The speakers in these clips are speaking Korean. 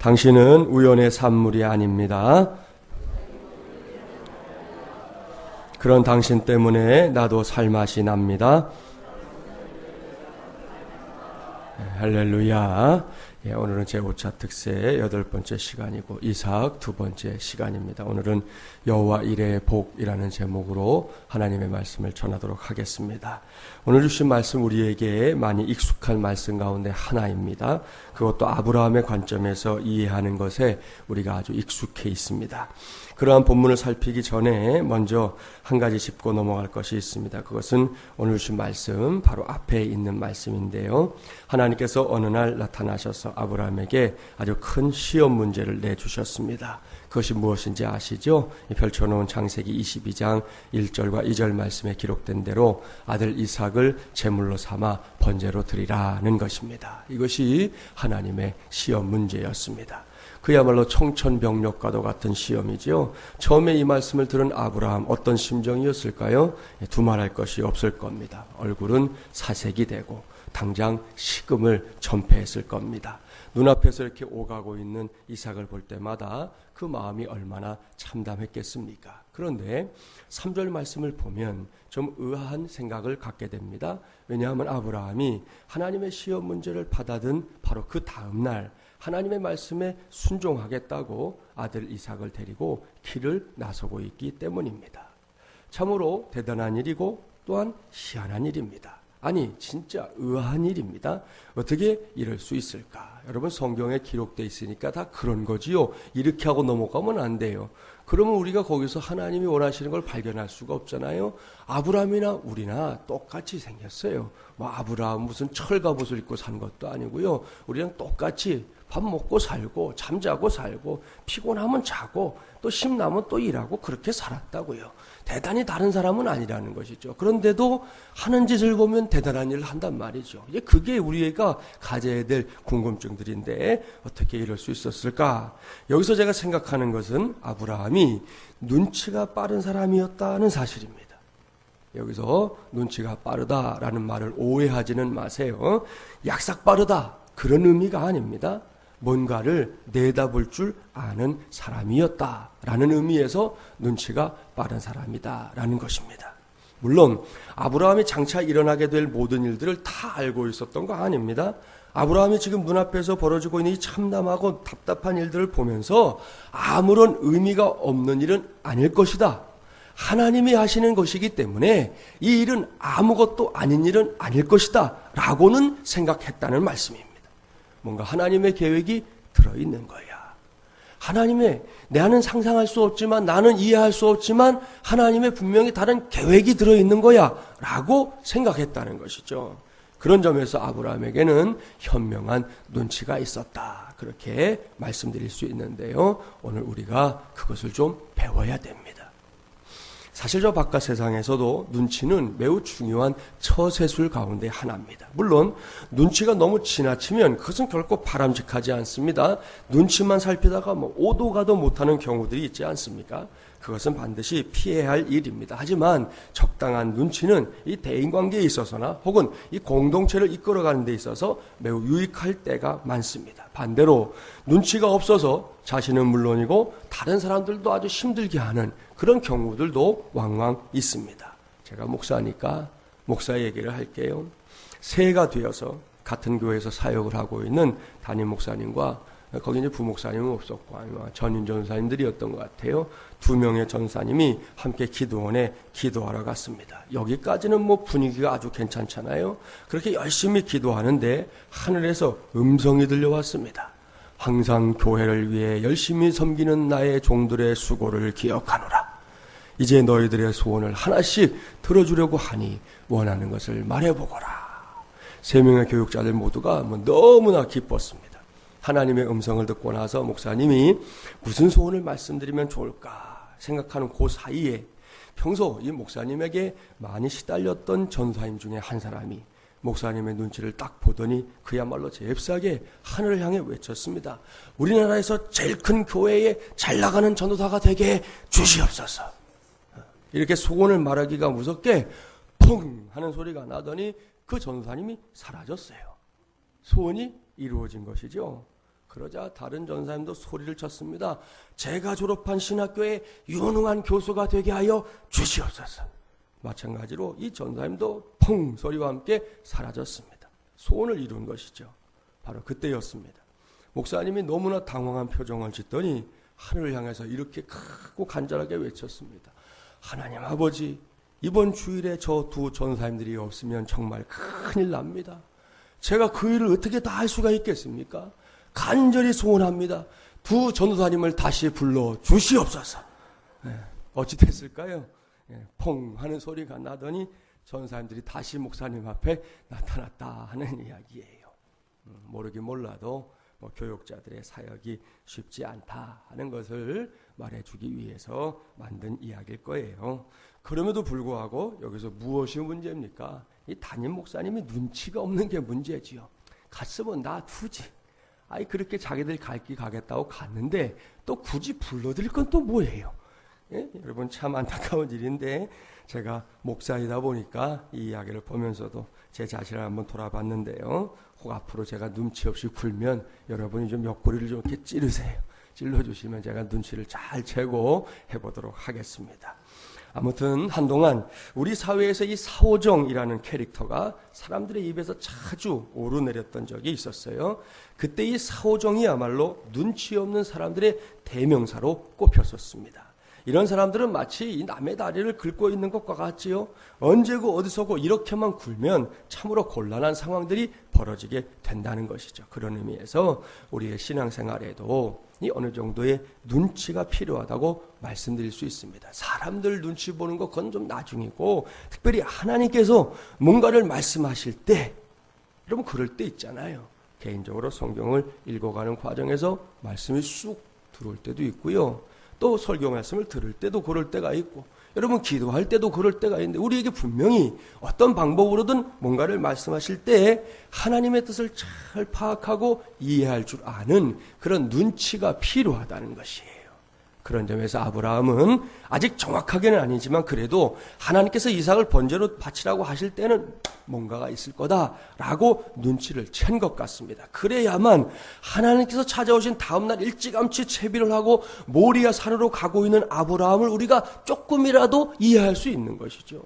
당신은 우연의 산물이 아닙니다. 그런 당신 때문에 나도 살맛이 납니다. 할렐루야. 오늘은 제5차 특세의 8번째 시간이고 이삭 2번째 시간입니다. 오늘은 여호와 이레의 복이라는 제목으로 하나님의 말씀을 전하도록 하겠습니다. 오늘 주신 말씀 우리에게 많이 익숙한 말씀 가운데 하나입니다. 그것도 아브라함의 관점에서 이해하는 것에 우리가 아주 익숙해 있습니다. 그러한 본문을 살피기 전에 먼저 한 가지 짚고 넘어갈 것이 있습니다. 그것은 오늘 주신 말씀 바로 앞에 있는 말씀인데요. 하나님께서 어느 날 나타나셔서 아브라함에게 아주 큰 시험 문제를 내주셨습니다. 그것이 무엇인지 아시죠? 펼쳐놓은 창세기 22장 1절과 2절 말씀에 기록된 대로 아들 이삭을 제물로 삼아 번제로 드리라는 것입니다. 이것이 하나님의 시험 문제였습니다. 그야말로 청천벽력과도 같은 시험이죠. 처음에 이 말씀을 들은 아브라함 어떤 심정이었을까요? 두말할 것이 없을 겁니다. 얼굴은 사색이 되고 당장 식음을 전폐했을 겁니다. 눈앞에서 이렇게 오가고 있는 이삭을 볼 때마다 그 마음이 얼마나 참담했겠습니까? 그런데 3절 말씀을 보면 좀 의아한 생각을 갖게 됩니다. 왜냐하면 아브라함이 하나님의 시험 문제를 받아든 바로 그 다음 날 하나님의 말씀에 순종하겠다고 아들 이삭을 데리고 길을 나서고 있기 때문입니다. 참으로 대단한 일이고 또한 희한한 일입니다. 아니 진짜 의아한 일입니다. 어떻게 이럴 수 있을까? 여러분 성경에 기록되어 있으니까 다 그런 거지요. 이렇게 하고 넘어가면 안 돼요. 그러면 우리가 거기서 하나님이 원하시는 걸 발견할 수가 없잖아요. 아브라함이나 우리나 똑같이 생겼어요. 아브라함 무슨 철갑옷을 입고 산 것도 아니고요. 우리랑 똑같이 밥 먹고 살고 잠자고 살고 피곤하면 자고 또 심나면 또 일하고 그렇게 살았다고요. 대단히 다른 사람은 아니라는 것이죠. 그런데도 하는 짓을 보면 대단한 일을 한단 말이죠. 이제 그게 우리가 가져야 될 궁금증들인데 어떻게 이럴 수 있었을까? 여기서 제가 생각하는 것은 아브라함이 눈치가 빠른 사람이었다는 사실입니다. 여기서 눈치가 빠르다라는 말을 오해하지는 마세요. 약삭 빠르다 그런 의미가 아닙니다. 뭔가를 내다볼 줄 아는 사람이었다라는 의미에서 눈치가 빠른 사람이다라는 것입니다. 물론 아브라함이 장차 일어나게 될 모든 일들을 다 알고 있었던 거 아닙니다. 아브라함이 지금 눈앞에서 벌어지고 있는 이 참담하고 답답한 일들을 보면서 아무런 의미가 없는 일은 아닐 것이다. 하나님이 하시는 것이기 때문에 이 일은 아무것도 아닌 일은 아닐 것이다 라고는 생각했다는 말씀입니다. 뭔가 하나님의 계획이 들어있는 거야. 하나님의 나는 상상할 수 없지만 나는 이해할 수 없지만 하나님의 분명히 다른 계획이 들어있는 거야 라고 생각했다는 것이죠. 그런 점에서 아브라함에게는 현명한 눈치가 있었다. 그렇게 말씀드릴 수 있는데요. 오늘 우리가 그것을 좀 배워야 됩니다. 사실 저 바깥 세상에서도 눈치는 매우 중요한 처세술 가운데 하나입니다. 물론 눈치가 너무 지나치면 그것은 결코 바람직하지 않습니다. 눈치만 살피다가 오도 가도 못하는 경우들이 있지 않습니까? 그것은 반드시 피해야 할 일입니다. 하지만 적당한 눈치는 이 대인관계에 있어서나 혹은 이 공동체를 이끌어가는 데 있어서 매우 유익할 때가 많습니다. 반대로 눈치가 없어서 자신은 물론이고 다른 사람들도 아주 힘들게 하는 그런 경우들도 왕왕 있습니다. 제가 목사니까 목사 얘기를 할게요. 새해가 되어서 같은 교회에서 사역을 하고 있는 담임 목사님과 거기 이제 부목사님은 없었고 아니면 전임 전사님들이었던 것 같아요. 2명의 전사님이 함께 기도원에 기도하러 갔습니다. 여기까지는 분위기가 아주 괜찮잖아요. 그렇게 열심히 기도하는데 하늘에서 음성이 들려왔습니다. 항상 교회를 위해 열심히 섬기는 나의 종들의 수고를 기억하노라. 이제 너희들의 소원을 하나씩 들어주려고 하니 원하는 것을 말해보거라. 3명의 교육자들 모두가 너무나 기뻤습니다. 하나님의 음성을 듣고 나서 목사님이 무슨 소원을 말씀드리면 좋을까 생각하는 그 사이에 평소 이 목사님에게 많이 시달렸던 전사님 중에 한 사람이 목사님의 눈치를 딱 보더니 그야말로 잽싸게 하늘을 향해 외쳤습니다. 우리나라에서 제일 큰 교회에 잘 나가는 전도사가 되게 주시옵소서. 이렇게 소원을 말하기가 무섭게 펑 하는 소리가 나더니 그 전도사님이 사라졌어요. 소원이 이루어진 것이죠. 그러자 다른 전사님도 소리를 쳤습니다. 제가 졸업한 신학교에 유능한 교수가 되게 하여 주시옵소서. 마찬가지로 이 전사님도 펑 소리와 함께 사라졌습니다. 소원을 이룬 것이죠. 바로 그때였습니다. 목사님이 너무나 당황한 표정을 짓더니 하늘을 향해서 이렇게 크고 간절하게 외쳤습니다. 하나님 아버지, 이번 주일에 저 두 전사님들이 없으면 정말 큰일 납니다. 제가 그 일을 어떻게 다 할 수가 있겠습니까? 간절히 소원합니다. 두 전도사님을 다시 불러 주시옵소서. 어찌 됐을까요? 퐁 하는 소리가 나더니 전사님들이 다시 목사님 앞에 나타났다 하는 이야기예요. 모르긴 몰라도 교육자들의 사역이 쉽지 않다 하는 것을 말해주기 위해서 만든 이야기일 거예요. 그럼에도 불구하고 여기서 무엇이 문제입니까? 이 담임 목사님이 눈치가 없는 게 문제지요. 갔으면 놔두지. 아이 그렇게 자기들 갈 길 가겠다고 갔는데 또 굳이 불러드릴 건 또 뭐예요? 예? 여러분 참 안타까운 일인데 제가 목사이다 보니까 이 이야기를 보면서도 제 자신을 한번 돌아봤는데요. 혹 앞으로 제가 눈치 없이 굴면 여러분이 좀 옆구리를 좀 이렇게 찌르세요. 찔러주시면 제가 눈치를 잘 채고 해보도록 하겠습니다. 아무튼 한동안 우리 사회에서 이 사오정이라는 캐릭터가 사람들의 입에서 자주 오르내렸던 적이 있었어요. 그때 이 사오정이야말로 눈치 없는 사람들의 대명사로 꼽혔었습니다. 이런 사람들은 마치 이 남의 다리를 긁고 있는 것과 같지요. 언제고 어디서고 이렇게만 굴면 참으로 곤란한 상황들이 벌어지게 된다는 것이죠. 그런 의미에서 우리의 신앙생활에도 이 어느 정도의 눈치가 필요하다고 말씀드릴 수 있습니다. 사람들 눈치 보는 것 그건 좀 나중이고 특별히 하나님께서 뭔가를 말씀하실 때 여러분 그럴 때 있잖아요. 개인적으로 성경을 읽어가는 과정에서 말씀이 쑥 들어올 때도 있고요. 또 설교 말씀을 들을 때도 그럴 때가 있고 여러분 기도할 때도 그럴 때가 있는데 우리에게 분명히 어떤 방법으로든 뭔가를 말씀하실 때 하나님의 뜻을 잘 파악하고 이해할 줄 아는 그런 눈치가 필요하다는 것이에요. 그런 점에서 아브라함은 아직 정확하게는 아니지만 그래도 하나님께서 이삭을 번제로 바치라고 하실 때는 뭔가가 있을 거다라고 눈치를 챈 것 같습니다. 그래야만 하나님께서 찾아오신 다음날 일찌감치 채비를 하고 모리아 산으로 가고 있는 아브라함을 우리가 조금이라도 이해할 수 있는 것이죠.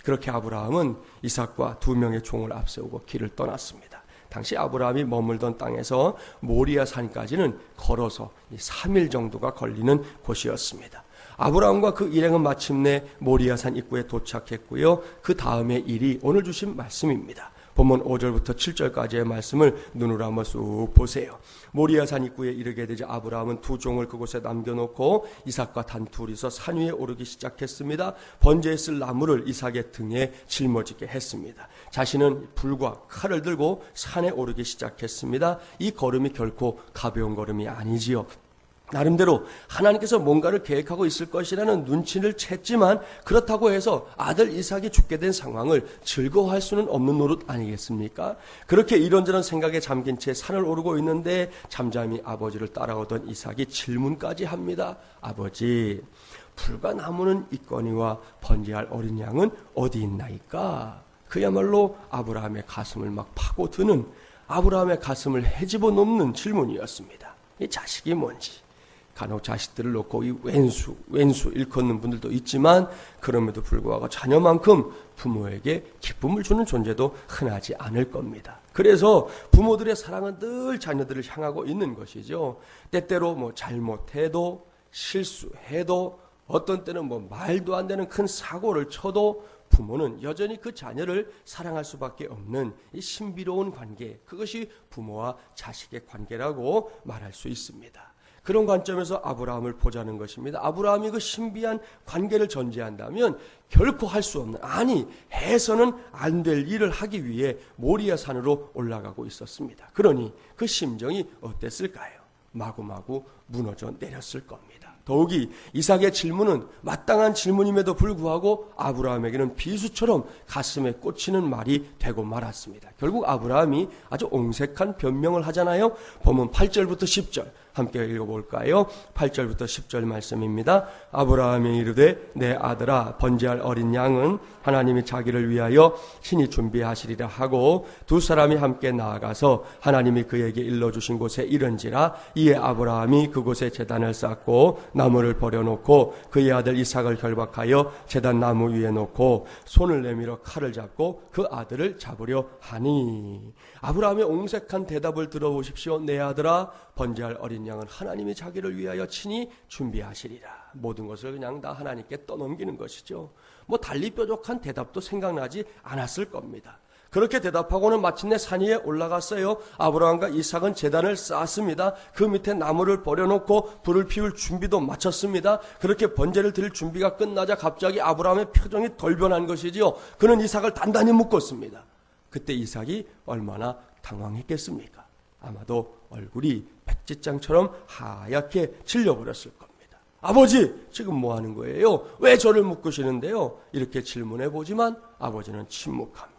그렇게 아브라함은 이삭과 두 명의 종을 앞세우고 길을 떠났습니다. 당시 아브라함이 머물던 땅에서 모리아 산까지는 걸어서 3일 정도가 걸리는 곳이었습니다. 아브라함과 그 일행은 마침내 모리아 산 입구에 도착했고요. 그 다음의 일이 오늘 주신 말씀입니다. 본문 5절부터 7절까지의 말씀을 눈으로 한번 쑥 보세요. 모리아산 입구에 이르게 되자 아브라함은 두 종을 그곳에 남겨놓고 이삭과 단둘이서 산 위에 오르기 시작했습니다. 번제에 쓸 나무를 이삭의 등에 짊어지게 했습니다. 자신은 불과 칼을 들고 산에 오르기 시작했습니다. 이 걸음이 결코 가벼운 걸음이 아니지요. 나름대로 하나님께서 뭔가를 계획하고 있을 것이라는 눈치를 챘지만 그렇다고 해서 아들 이삭이 죽게 된 상황을 즐거워할 수는 없는 노릇 아니겠습니까? 그렇게 이런저런 생각에 잠긴 채 산을 오르고 있는데 잠잠히 아버지를 따라오던 이삭이 질문까지 합니다. 아버지, 불과 나무는 있거니와 번제할 어린 양은 어디 있나이까? 그야말로 아브라함의 가슴을 막 파고드는 아브라함의 가슴을 헤집어 놓는 질문이었습니다. 이 자식이 뭔지. 간혹 자식들을 놓고 이 왼수 일컫는 분들도 있지만 그럼에도 불구하고 자녀만큼 부모에게 기쁨을 주는 존재도 흔하지 않을 겁니다. 그래서 부모들의 사랑은 늘 자녀들을 향하고 있는 것이죠. 때때로 잘못해도 실수해도 어떤 때는 말도 안 되는 큰 사고를 쳐도 부모는 여전히 그 자녀를 사랑할 수밖에 없는 이 신비로운 관계, 그것이 부모와 자식의 관계라고 말할 수 있습니다. 그런 관점에서 아브라함을 보자는 것입니다. 아브라함이 그 신비한 관계를 전제한다면 결코 할 수 없는, 아니 해서는 안 될 일을 하기 위해 모리아 산으로 올라가고 있었습니다. 그러니 그 심정이 어땠을까요? 마구마구 무너져 내렸을 겁니다. 더욱이 이삭의 질문은 마땅한 질문임에도 불구하고 아브라함에게는 비수처럼 가슴에 꽂히는 말이 되고 말았습니다. 결국 아브라함이 아주 옹색한 변명을 하잖아요. 본문 8절부터 10절 함께 읽어볼까요? 8절부터 10절 말씀입니다. 아브라함이 이르되 내 아들아 번제할 어린 양은 하나님이 자기를 위하여 친히 준비하시리라 하고 두 사람이 함께 나아가서 하나님이 그에게 일러주신 곳에 이른지라. 이에 아브라함이 그곳에 제단을 쌓고 나무를 버려놓고 그의 아들 이삭을 결박하여 제단 나무 위에 놓고 손을 내밀어 칼을 잡고 그 아들을 잡으려 하니. 아브라함의 옹색한 대답을 들어보십시오. 내 아들아 번제할 어린 양은 하나님이 자기를 위하여 친히 준비하시리라. 모든 것을 그냥 다 하나님께 떠넘기는 것이죠. 뭐 달리 뾰족한 대답도 생각나지 않았을 겁니다. 그렇게 대답하고는 마침내 산 위에 올라갔어요. 아브라함과 이삭은 제단을 쌓았습니다. 그 밑에 나무를 버려놓고 불을 피울 준비도 마쳤습니다. 그렇게 번제를 드릴 준비가 끝나자 갑자기 아브라함의 표정이 덜 변한 것이지요. 그는 이삭을 단단히 묶었습니다. 그때 이삭이 얼마나 당황했겠습니까? 아마도 얼굴이 백지장처럼 하얗게 질려버렸을 겁니다. 아버지, 지금 뭐 하는 거예요? 왜 저를 묶으시는데요? 이렇게 질문해 보지만 아버지는 침묵합니다.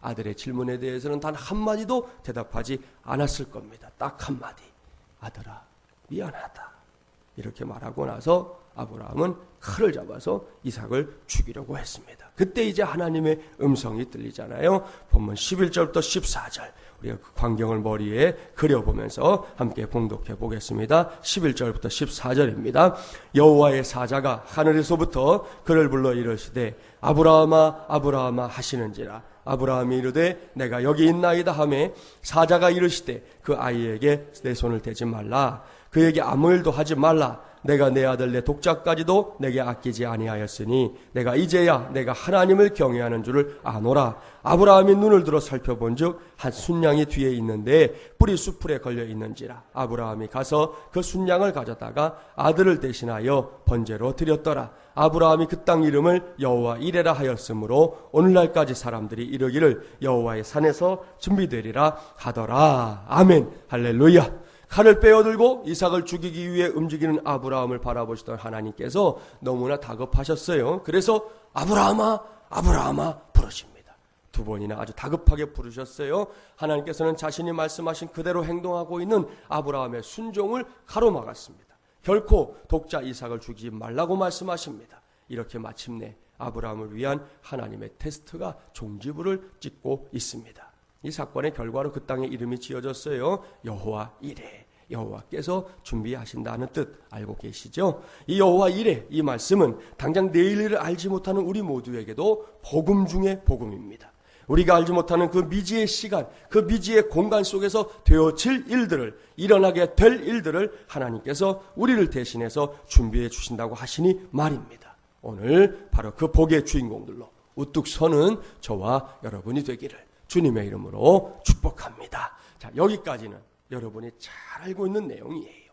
아들의 질문에 대해서는 단 한마디도 대답하지 않았을 겁니다. 딱 한마디. 아들아, 미안하다. 이렇게 말하고 나서 아브라함은 칼을 잡아서 이삭을 죽이려고 했습니다. 그때 이제 하나님의 음성이 들리잖아요. 본문 11절부터 14절. 우리가 그 광경을 머리에 그려보면서 함께 봉독해 보겠습니다. 11절부터 14절입니다. 여호와의 사자가 하늘에서부터 그를 불러 이르시되 아브라함아 아브라함아 하시는지라. 아브라함이 이르되 내가 여기 있나이다 하매 사자가 이르시되 그 아이에게 내 손을 대지 말라. 그에게 아무 일도 하지 말라. 내가 내 아들 내 독자까지도 내게 아끼지 아니하였으니 내가 이제야 내가 하나님을 경외하는 줄을 아노라. 아브라함이 눈을 들어 살펴본즉 한 순양이 뒤에 있는데 뿔이 수풀에 걸려 있는지라. 아브라함이 가서 그 순양을 가져다가 아들을 대신하여 번제로 드렸더라. 아브라함이 그 땅 이름을 여호와 이레라 하였으므로 오늘날까지 사람들이 이르기를 여호와의 산에서 준비되리라 하더라. 아멘. 할렐루야. 칼을 빼어들고 이삭을 죽이기 위해 움직이는 아브라함을 바라보시던 하나님께서 너무나 다급하셨어요. 그래서 아브라함아 아브라함아 부르십니다. 두 번이나 아주 다급하게 부르셨어요. 하나님께서는 자신이 말씀하신 그대로 행동하고 있는 아브라함의 순종을 가로막았습니다. 결코 독자 이삭을 죽이지 말라고 말씀하십니다. 이렇게 마침내 아브라함을 위한 하나님의 테스트가 종지부를 찍고 있습니다. 이 사건의 결과로 그 땅에 이름이 지어졌어요. 여호와 이레. 여호와께서 준비하신다는 뜻 알고 계시죠? 이 여호와 이레, 이 말씀은 당장 내일 일을 알지 못하는 우리 모두에게도 복음 중의 복음입니다. 우리가 알지 못하는 그 미지의 시간, 그 미지의 공간 속에서 되어질 일들을, 일어나게 될 일들을 하나님께서 우리를 대신해서 준비해 주신다고 하시니 말입니다. 오늘 바로 그 복의 주인공들로 우뚝 서는 저와 여러분이 되기를 주님의 이름으로 축복합니다. 자, 여기까지는 여러분이 잘 알고 있는 내용이에요.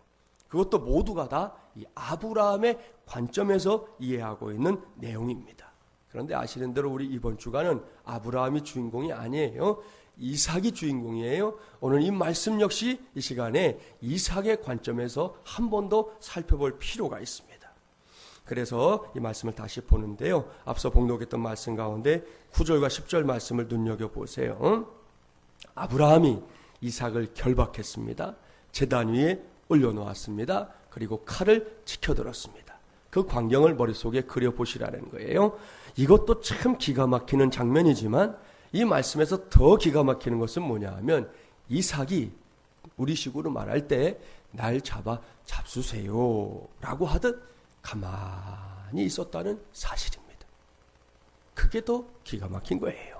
그것도 모두가 다 이 아브라함의 관점에서 이해하고 있는 내용입니다. 그런데 아시는 대로 우리 이번 주간은 아브라함이 주인공이 아니에요. 이삭이 주인공이에요. 오늘 이 말씀 역시 이 시간에 이삭의 관점에서 한 번 더 살펴볼 필요가 있습니다. 그래서 이 말씀을 다시 보는데요. 앞서 봉독했던 말씀 가운데 9절과 10절 말씀을 눈여겨보세요. 아브라함이 이삭을 결박했습니다. 제단 위에 올려놓았습니다. 그리고 칼을 치켜들었습니다. 그 광경을 머릿속에 그려보시라는 거예요. 이것도 참 기가 막히는 장면이지만 이 말씀에서 더 기가 막히는 것은 뭐냐 하면 이삭이 우리식으로 말할 때 날 잡수세요 라고 하듯 가만히 있었다는 사실입니다. 그게 더 기가 막힌 거예요.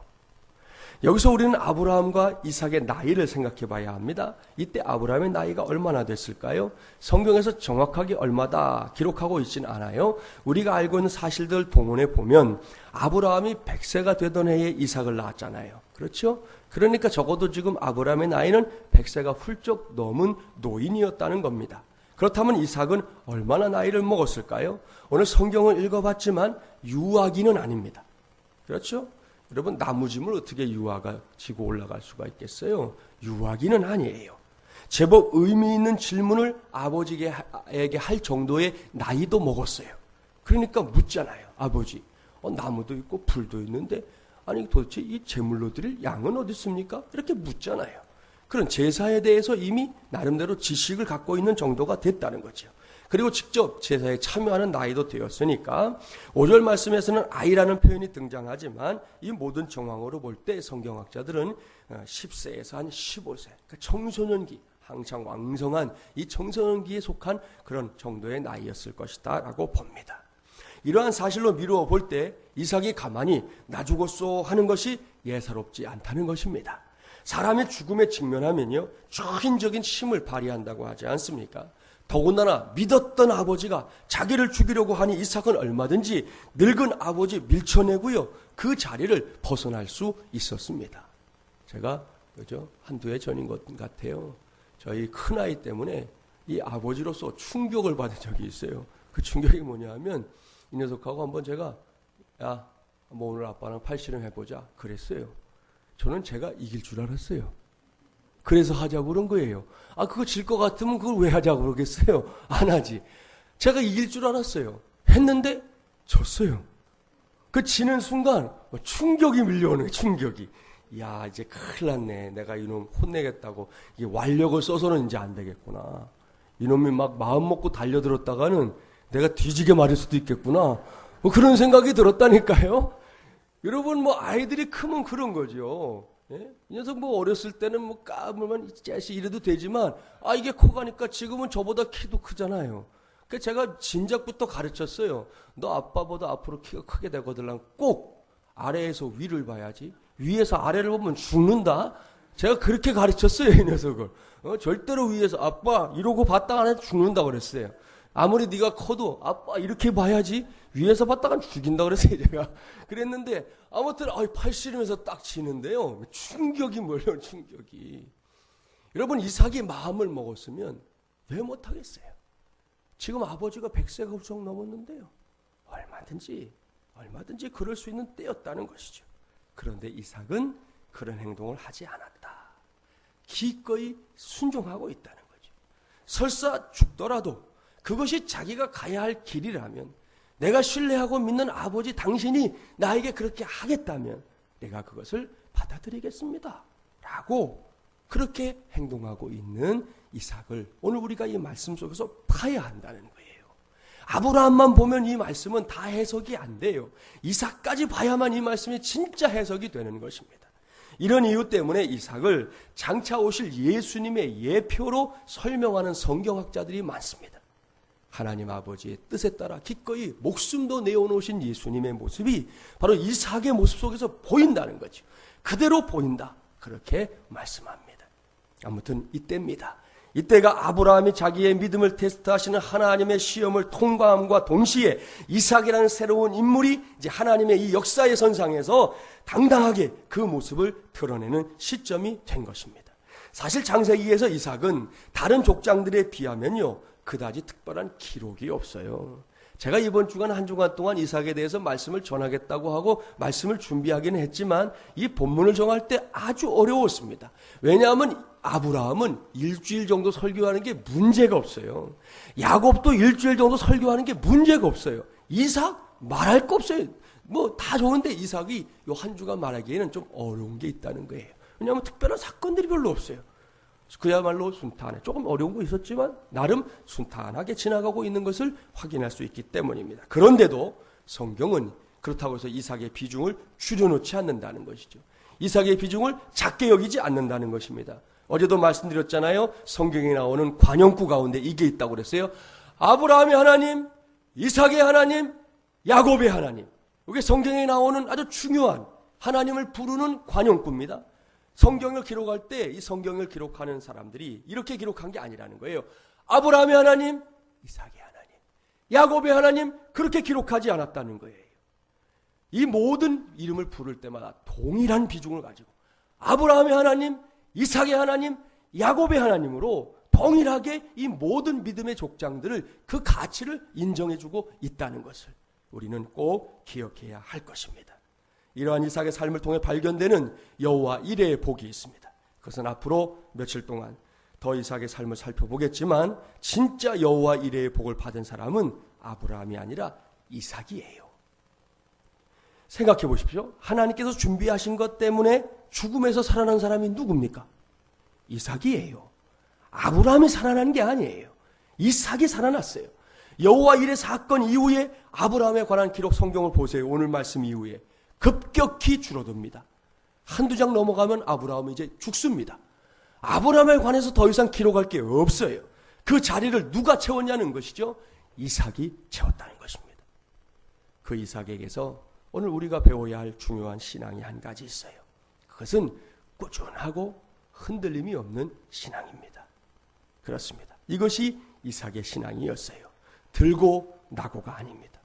여기서 우리는 아브라함과 이삭의 나이를 생각해 봐야 합니다. 이때 아브라함의 나이가 얼마나 됐을까요? 성경에서 정확하게 얼마다 기록하고 있지는 않아요. 우리가 알고 있는 사실들 동원해 보면 아브라함이 100세가 되던 해에 이삭을 낳았잖아요. 그렇죠? 그러니까 적어도 지금 아브라함의 나이는 100세가 훌쩍 넘은 노인이었다는 겁니다. 그렇다면 이삭은 얼마나 나이를 먹었을까요? 오늘 성경을 읽어봤지만 유아기는 아닙니다. 그렇죠? 여러분, 나무짐을 어떻게 유아가 지고 올라갈 수가 있겠어요? 유아기는 아니에요. 제법 의미 있는 질문을 아버지에게 할 정도의 나이도 먹었어요. 그러니까 묻잖아요. 아버지, 나무도 있고 불도 있는데 아니 도대체 이 제물로 드릴 양은 어디 있습니까? 이렇게 묻잖아요. 그런 제사에 대해서 이미 나름대로 지식을 갖고 있는 정도가 됐다는 거죠. 그리고 직접 제사에 참여하는 나이도 되었으니까 5절 말씀에서는 아이라는 표현이 등장하지만 이 모든 정황으로 볼 때 성경학자들은 10세에서 한 15세, 그러니까 청소년기, 한창 왕성한 이 청소년기에 속한 그런 정도의 나이였을 것이다 라고 봅니다. 이러한 사실로 미루어 볼 때 이삭이 가만히 나 죽었소 하는 것이 예사롭지 않다는 것입니다. 사람의 죽음에 직면하면요, 초인적인 힘을 발휘한다고 하지 않습니까? 더군다나 믿었던 아버지가 자기를 죽이려고 하니 이삭은 얼마든지 늙은 아버지 밀쳐내고요, 그 자리를 벗어날 수 있었습니다. 제가 한두 해 전인 것 같아요. 저희 큰아이 때문에 이 아버지로서 충격을 받은 적이 있어요. 그 충격이 뭐냐 하면 이 녀석하고 한번 제가 야, 뭐 오늘 아빠랑 팔씨름 해보자 그랬어요. 저는 제가 이길 줄 알았어요. 그래서 하자고 그런 거예요. 그거 질 것 같으면 그걸 왜 하자고 그러겠어요? 안 하지. 제가 이길 줄 알았어요. 했는데 졌어요. 그 지는 순간 충격이 밀려오는 거예요. 충격이. 야, 이제 큰일 났네. 내가 이놈 혼내겠다고. 이게 완력을 써서는 이제 안 되겠구나. 이놈이 막 마음 먹고 달려들었다가는 내가 뒤지게 말할 수도 있겠구나. 뭐 그런 생각이 들었다니까요. 여러분, 아이들이 크면 그런 거죠. 예? 이 녀석 어렸을 때는 까불면 이 자식 이래도 되지만, 이게 커가니까 지금은 저보다 키도 크잖아요. 그러니까 제가 진작부터 가르쳤어요. 너 아빠보다 앞으로 키가 크게 되거든. 꼭 아래에서 위를 봐야지. 위에서 아래를 보면 죽는다. 제가 그렇게 가르쳤어요, 이 녀석을. 절대로 위에서 아빠 이러고 봤다가 죽는다 그랬어요. 아무리 네가 커도 아빠 이렇게 봐야지. 위에서 봤다간 죽인다 그랬어요, 제가. 그랬는데 아무튼 팔씨름에서 딱 치는데요. 충격이 몰려요, 충격이. 여러분, 이삭이 마음을 먹었으면 왜 못하겠어요? 지금 아버지가 100세가 훌쩍 넘었는데요. 얼마든지 그럴 수 있는 때였다는 것이죠. 그런데 이삭은 그런 행동을 하지 않았다. 기꺼이 순종하고 있다는 거죠. 설사 죽더라도 그것이 자기가 가야 할 길이라면, 내가 신뢰하고 믿는 아버지 당신이 나에게 그렇게 하겠다면 내가 그것을 받아들이겠습니다 라고 그렇게 행동하고 있는 이삭을 오늘 우리가 이 말씀 속에서 봐야 한다는 거예요. 아브라함만 보면 이 말씀은 다 해석이 안 돼요. 이삭까지 봐야만 이 말씀이 진짜 해석이 되는 것입니다. 이런 이유 때문에 이삭을 장차 오실 예수님의 예표로 설명하는 성경학자들이 많습니다. 하나님 아버지의 뜻에 따라 기꺼이 목숨도 내어놓으신 예수님의 모습이 바로 이삭의 모습 속에서 보인다는 거죠. 그대로 보인다. 그렇게 말씀합니다. 아무튼 이때입니다. 이때가 아브라함이 자기의 믿음을 테스트하시는 하나님의 시험을 통과함과 동시에 이삭이라는 새로운 인물이 이제 하나님의 이 역사의 선상에서 당당하게 그 모습을 드러내는 시점이 된 것입니다. 사실 창세기에서 이삭은 다른 족장들에 비하면요, 그다지 특별한 기록이 없어요. 제가 이번 주간 한 주간 동안 이삭에 대해서 말씀을 전하겠다고 하고 말씀을 준비하기는 했지만 이 본문을 정할 때 아주 어려웠습니다. 왜냐하면 아브라함은 일주일 정도 설교하는 게 문제가 없어요. 야곱도 일주일 정도 설교하는 게 문제가 없어요. 이삭 말할 거 없어요. 다 좋은데 이삭이 요 한 주간 말하기에는 좀 어려운 게 있다는 거예요. 왜냐하면 특별한 사건들이 별로 없어요. 그야말로 순탄해. 조금 어려운 거 있었지만 나름 순탄하게 지나가고 있는 것을 확인할 수 있기 때문입니다. 그런데도 성경은 그렇다고 해서 이삭의 비중을 줄여놓지 않는다는 것이죠. 이삭의 비중을 작게 여기지 않는다는 것입니다. 어제도 말씀드렸잖아요. 성경에 나오는 관용구 가운데 이게 있다고 그랬어요. 아브라함의 하나님, 이삭의 하나님, 야곱의 하나님. 이게 성경에 나오는 아주 중요한 하나님을 부르는 관용구입니다. 성경을 기록할 때 이 성경을 기록하는 사람들이 이렇게 기록한 게 아니라는 거예요. 아브라함의 하나님, 이삭의 하나님, 야곱의 하나님, 그렇게 기록하지 않았다는 거예요. 이 모든 이름을 부를 때마다 동일한 비중을 가지고 아브라함의 하나님, 이삭의 하나님, 야곱의 하나님으로 동일하게 이 모든 믿음의 족장들을 그 가치를 인정해주고 있다는 것을 우리는 꼭 기억해야 할 것입니다. 이러한 이삭의 삶을 통해 발견되는 여호와 이레의 복이 있습니다. 그것은 앞으로 며칠 동안 더 이삭의 삶을 살펴보겠지만 진짜 여호와 이레의 복을 받은 사람은 아브라함이 아니라 이삭이에요. 생각해 보십시오. 하나님께서 준비하신 것 때문에 죽음에서 살아난 사람이 누굽니까? 이삭이에요. 아브라함이 살아난 게 아니에요. 이삭이 살아났어요. 여호와 일의 사건 이후에 아브라함에 관한 기록 성경을 보세요. 오늘 말씀 이후에 급격히 줄어듭니다. 한두 장 넘어가면 아브라함은 이제 죽습니다. 아브라함에 관해서 더 이상 기록할 게 없어요. 그 자리를 누가 채웠냐는 것이죠. 이삭이 채웠다는 것입니다. 그 이삭에게서 오늘 우리가 배워야 할 중요한 신앙이 한 가지 있어요. 그것은 꾸준하고 흔들림이 없는 신앙입니다. 그렇습니다. 이것이 이삭의 신앙이었어요. 들고 나고가 아닙니다.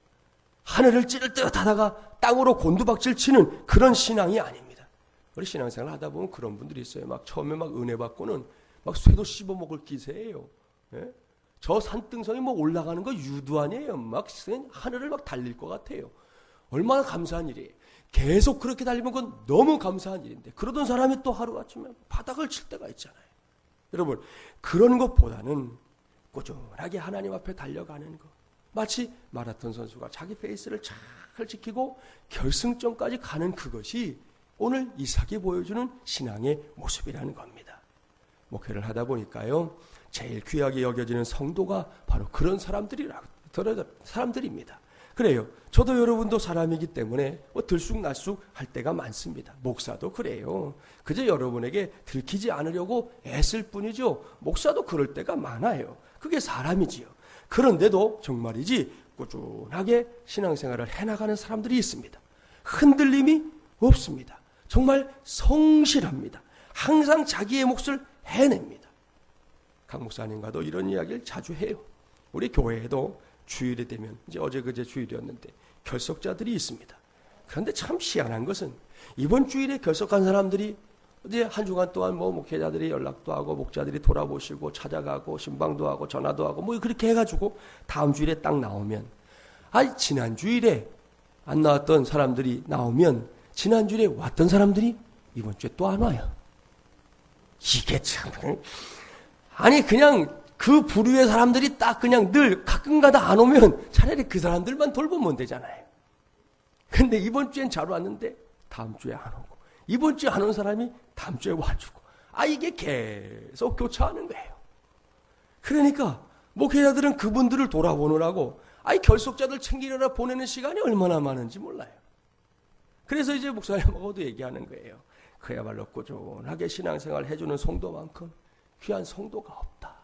하늘을 찌를 듯 하다가 땅으로 곤두박질 치는 그런 신앙이 아닙니다. 우리 신앙생활 하다 보면 그런 분들이 있어요. 막 처음에 막 은혜 받고는 막 쇠도 씹어먹을 기세예요. 예? 저 산등성이 뭐 올라가는 거 유도 아니에요. 막 하늘을 막 달릴 것 같아요. 얼마나 감사한 일이에요. 계속 그렇게 달리면 그건 너무 감사한 일인데 그러던 사람이 또 하루아침에 바닥을 칠 때가 있잖아요. 여러분 그런 것보다는 꾸준하게 하나님 앞에 달려가는 것, 마치 마라톤 선수가 자기 페이스를 잘 지키고 결승점까지 가는 그것이 오늘 이삭이 보여주는 신앙의 모습이라는 겁니다. 목회를 하다 보니까요, 제일 귀하게 여겨지는 성도가 바로 그런 사람들입니다. 그래요. 저도 여러분도 사람이기 때문에 들쑥날쑥 할 때가 많습니다. 목사도 그래요. 그저 여러분에게 들키지 않으려고 애쓸 뿐이죠. 목사도 그럴 때가 많아요. 그게 사람이지요. 그런데도 정말이지 꾸준하게 신앙생활을 해나가는 사람들이 있습니다. 흔들림이 없습니다. 정말 성실합니다. 항상 자기의 몫을 해냅니다. 강 목사님과도 이런 이야기를 자주 해요. 우리 교회에도 주일이 되면 이제 어제 그제 주일이었는데 결석자들이 있습니다. 그런데 참 희한한 것은 이번 주일에 결석한 사람들이 이제 한 주간 동안 뭐 목회자들이 연락도 하고 목자들이 돌아보시고 찾아가고 신방도 하고 전화도 하고 뭐 그렇게 해가지고 다음 주일에 딱 나오면 지난 주일에 안 나왔던 사람들이 나오면 지난 주일에 왔던 사람들이 이번 주에 또 안 와요. 이게 참 그냥 그 부류의 사람들이 딱 그냥 늘 가끔가다 안 오면 차라리 그 사람들만 돌보면 되잖아요. 근데 이번 주엔 잘 왔는데 다음 주에 안 오고 이번 주에 안 온 사람이 다음 주에 와주고 이게 계속 교차하는 거예요. 그러니까 목회자들은 그분들을 돌아보느라고 결석자들 챙기려다 보내는 시간이 얼마나 많은지 몰라요. 그래서 이제 목사님하고도 얘기하는 거예요. 그야말로 꾸준하게 신앙생활 해주는 성도만큼 귀한 성도가 없다.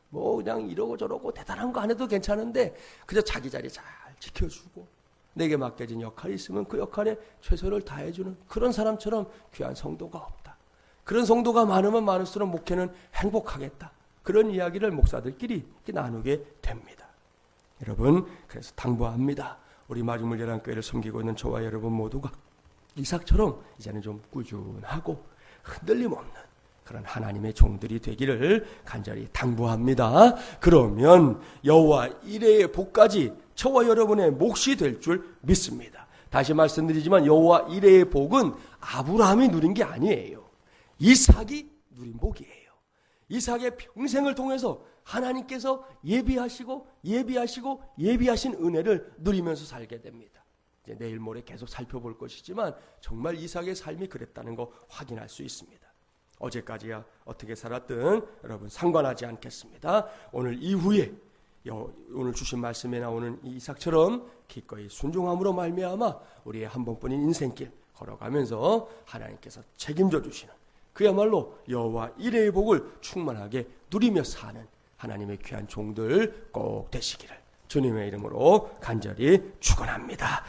뭐 그냥 이러고 저러고 대단한 거 안 해도 괜찮은데 그저 자기 자리 잘 지켜주고 내게 맡겨진 역할이 있으면 그 역할에 최선을 다해주는 그런 사람처럼 귀한 성도가 없다. 그런 성도가 많으면 많을수록 목회는 행복하겠다. 그런 이야기를 목사들끼리 나누게 됩니다. 여러분 그래서 당부합니다. 우리 마중물 열왕교회를 섬기고 있는 저와 여러분 모두가 이삭처럼 이제는 좀 꾸준하고 흔들림 없는 그런 하나님의 종들이 되기를 간절히 당부합니다. 그러면 여호와 이레의 복까지 저와 여러분의 몫이 될 줄 믿습니다. 다시 말씀드리지만 여호와 이레의 복은 아브라함이 누린 게 아니에요. 이삭이 누린 복이에요. 이삭의 평생을 통해서 하나님께서 예비하신 은혜를 누리면서 살게 됩니다. 이제 내일 모레 계속 살펴볼 것이지만 정말 이삭의 삶이 그랬다는 거 확인할 수 있습니다. 어제까지야 어떻게 살았든 여러분 상관하지 않겠습니다. 오늘 이후에 오늘 주신 말씀에 나오는 이 이삭처럼 기꺼이 순종함으로 말미암아 우리의 한 번뿐인 인생길 걸어가면서 하나님께서 책임져 주시는 그야말로 여호와 이레의 복을 충만하게 누리며 사는 하나님의 귀한 종들 꼭 되시기를 주님의 이름으로 간절히 축원합니다.